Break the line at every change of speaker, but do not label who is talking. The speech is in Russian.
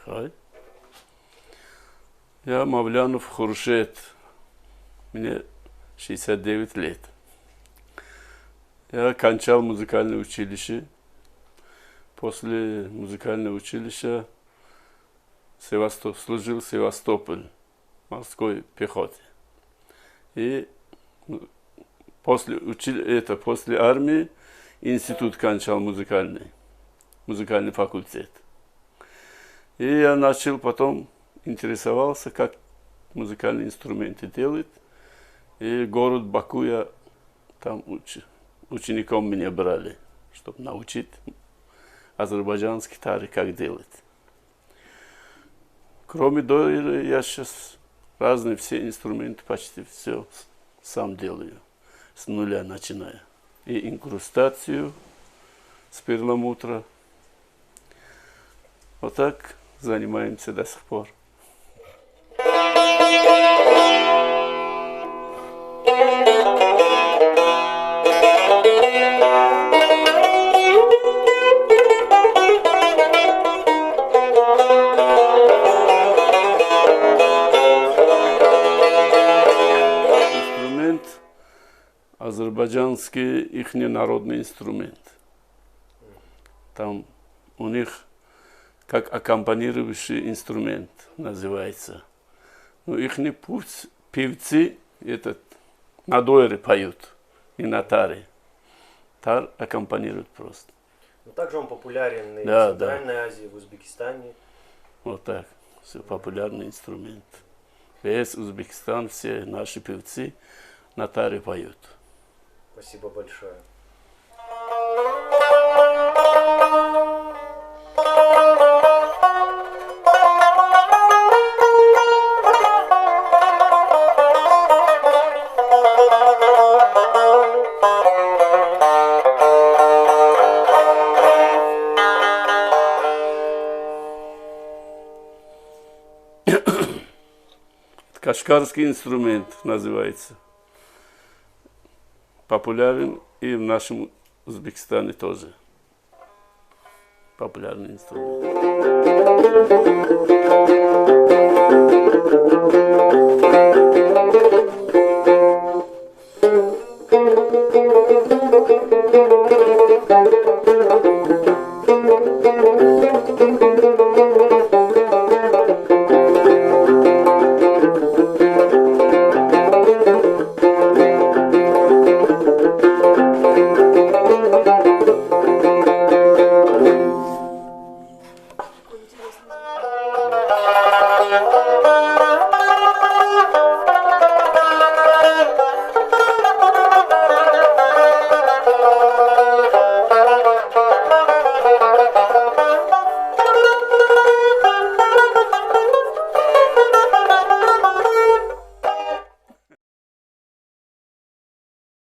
Хай. Я Мавлянов Хуршет. Мне 69 лет. Я кончал музыкальное училище. После музыкального училища служил в Севастополь, морской пехоте. И после армии институт кончал музыкальный факультет. И я потом интересовался, как музыкальные инструменты делают. И город Баку я там учеником меня брали, чтобы научить азербайджанский тары как делать. Кроме того, я сейчас разные все инструменты, почти все сам делаю, с нуля начиная. И инкрустацию с перламутра. Вот так занимаемся до сих пор. Азербайджанский их народный инструмент. Там у них как аккомпанирующий инструмент называется. Ну, их певцы на дойре поют и на таре. Тар аккомпанирует просто.
Но также он популярен и в Центральной Азии, в Узбекистане.
Вот так. Все популярный инструмент. Весь Узбекистан, все наши певцы на таре поют.
Спасибо большое.
Кашгарский инструмент называется. Популярен и в нашем Узбекистане тоже. Популярный инструмент.